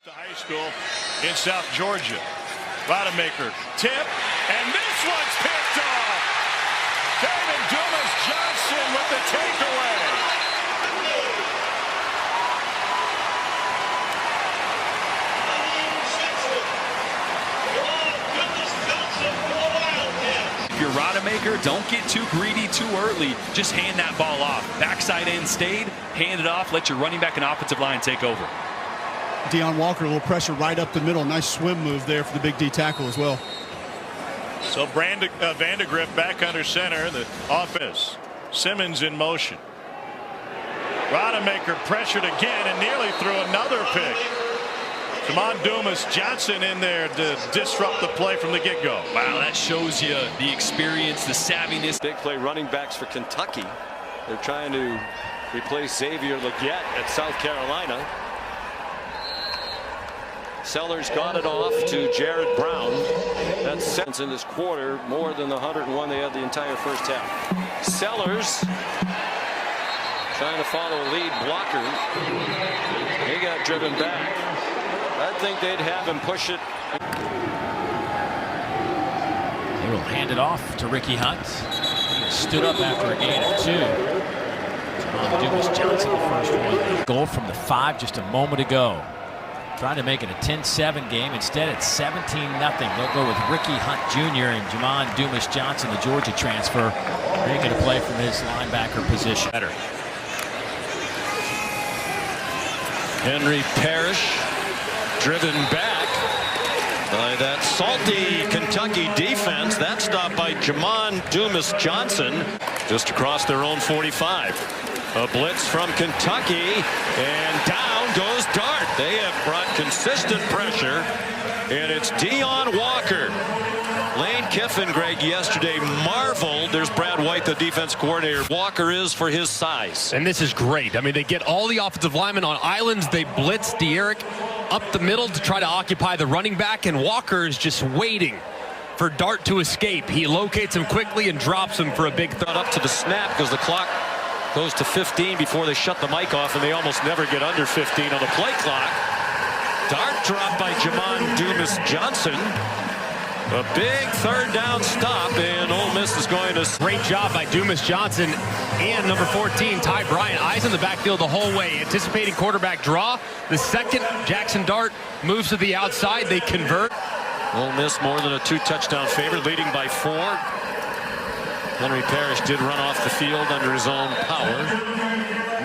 To high school in South Georgia. Rodemaker tip, and this one's picked off. Jamon Dumas-Johnson with the takeaway. If you're Rodemaker, don't get too greedy too early. Just hand that ball off. Backside end stayed, hand it off, let your running back and offensive line take over. Deon Walker, a little pressure right up the middle. Nice swim move there for the big D tackle as well. So Vandegrift back under center. The offense. Simmons in motion. Rodemaker pressured again and nearly threw another pick. Jamon Dumas-Johnson in there to disrupt the play from the get-go. Wow, that shows you the experience, the savviness. Big play running backs for Kentucky. They're trying to replace Xavier Legette at South Carolina. Sellers got it off to Jared Brown. That's sense in this quarter, more than the 101 they had the entire first half. Sellers trying to follow a lead blocker. He got driven back. I think they'd have him push it. They will hand it off to Ricky Hunt. He stood up after a gain of 2. Jamon Dumas-Johnson, the first one. Goal from the 5 just a moment ago. Trying to make it a 10-7 game. Instead, it's 17-0. They'll go with Ricky Hunt Jr. and Jamon Dumas-Johnson, the Georgia transfer, making a play from his linebacker position. Better. Henry Parrish driven back by that salty Kentucky defense. That stop by Jamon Dumas-Johnson just across their own 45. A blitz from Kentucky, and down goes Dart. They have brought consistent pressure, and it's Deon Walker. Lane Kiffin, Greg, yesterday marveled. There's Brad White, the defense coordinator. Walker is for his size. And this is great. I mean, they get all the offensive linemen on islands. They blitz De'Eric up the middle to try to occupy the running back, and Walker is just waiting for Dart to escape. He locates him quickly and drops him for a big throw. Up to the snap because the clock goes to 15 before they shut the mic off, and they almost never get under 15 on the play clock. Dart dropped by Jamon Dumas-Johnson. A big third down stop, and Ole Miss is going to... Great job by Dumas-Johnson and number 14, Ty Bryant. Eyes in the backfield the whole way, anticipating quarterback draw. The second, Jackson Dart moves to the outside. They convert. Ole Miss more than a 2-touchdown favorite, leading by 4. Henry Parrish did run off the field under his own power.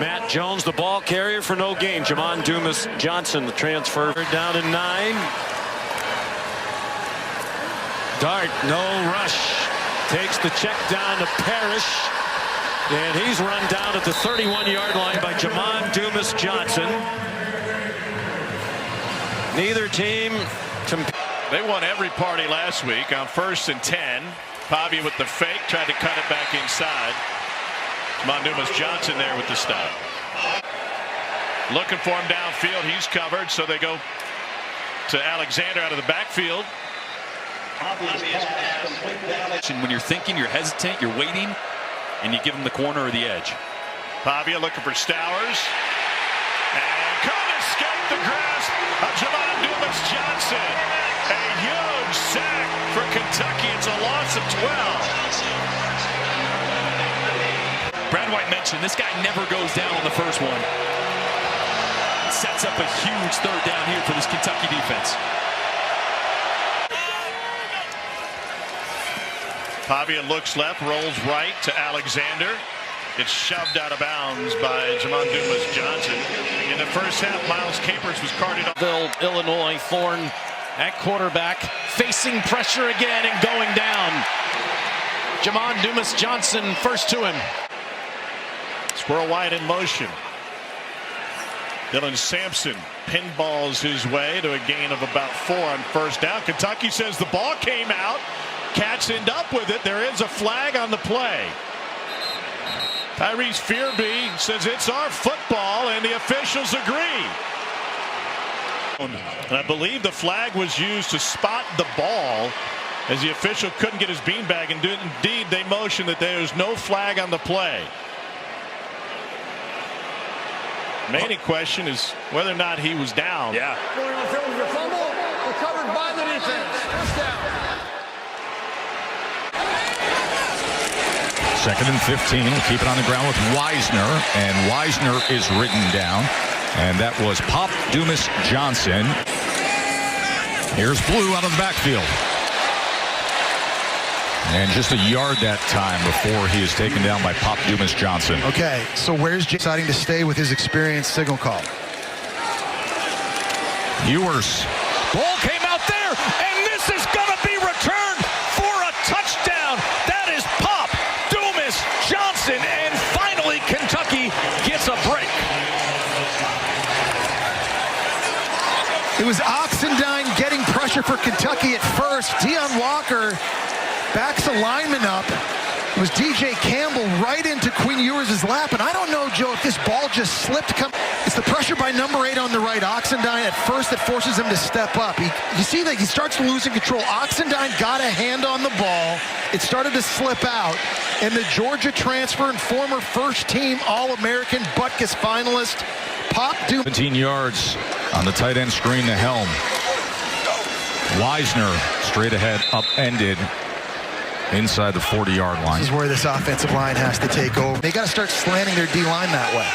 Matt Jones, the ball carrier for no gain. Jamon Dumas-Johnson, the transfer, down in 9. Dart, no rush. Takes the check down to Parrish. And he's run down at the 31-yard line by Jamon Dumas-Johnson. Neither team... They won every party last week on 1st and 10. Pavia with the fake, tried to cut it back inside. Jamon Dumas-Johnson there with the stop. Looking for him downfield. He's covered, so they go to Alexander out of the backfield. When you're thinking, you're hesitant, you're waiting, and you give him the corner or the edge. Pavia looking for Stowers. And couldn't escape the grasp of Jamon Dumas-Johnson. A huge sack for Kentucky. It's a loss of 12. Brad White mentioned this guy never goes down on the first one. Sets up a huge third down here for this Kentucky defense. Pavia looks left, rolls right to Alexander. It's shoved out of bounds by Jamon Dumas-Johnson. In the first half, Miles Capers was carted off. Illinois, Thorne at quarterback, facing pressure again and going down. Jamon Dumas-Johnson first to him. Squirrel wide in motion. Dylan Sampson pinballs his way to a gain of about 4 on first down. Kentucky says the ball came out. Cats end up with it. There is a flag on the play. Tyrese Fearby says it's our football, and the officials agree. And I believe the flag was used to spot the ball as the official couldn't get his beanbag, and indeed they motioned that there is no flag on the play. Main question is whether or not he was down. Yeah. the defense. First down. 2nd and 15. We'll keep it on the ground with Wisner, and Wisner is written down. And that was Pop Dumas-Johnson. Here's Blue out of the backfield. And just a yard that time before he is taken down by Pop Dumas-Johnson. Okay, so where's Jay deciding to stay with his experienced signal call? Ewers. Ball came out there, and this is going to be returned for a touchdown. That is Pop Dumas-Johnson, and finally Kentucky gets a break. It was Oxendine getting pressure for Kentucky at first. Deion Walker backs the lineman up. It was DJ Campbell right into Quinn Ewers' lap. And I don't know, Joe, if this ball just slipped. It's the pressure by number 8 on the right, Oxendine, at first that forces him to step up. You see that he starts losing control. Oxendine got a hand on the ball. It started to slip out. And the Georgia transfer and former first-team All-American Butkus finalist, Pop Dumas. 17 yards on the tight end screen to Helm. Wisner straight ahead, upended inside the 40-yard line. This is where this offensive line has to take over. They got to start slanting their D-line that way.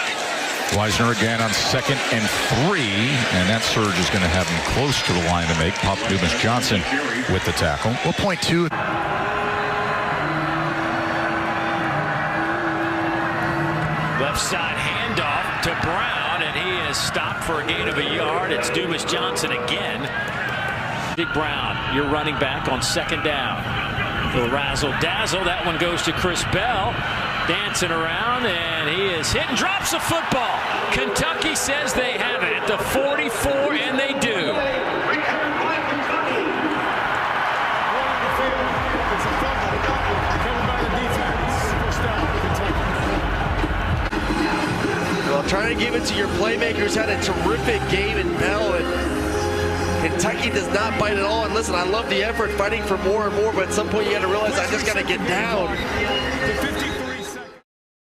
Wisner again on 2nd and 3, and that surge is going to have him close to the line to make. Pop Dumas-Johnson with the tackle. We'll point to Left side handoff to Brown, and he is stopped for a gain of a yard. It's Dumas-Johnson again. Big Brown, your running back on 2nd down. The razzle-dazzle. That one goes to Chris Bell. Dancing around, and he is hit and drops a football. Kentucky says they have it at the 44, and they do. Well, trying to give it to your playmakers. Had a terrific game in Bell, and Kentucky does not bite at all. And listen, I love the effort, fighting for more and more, but at some point you got to realize I just got to get down.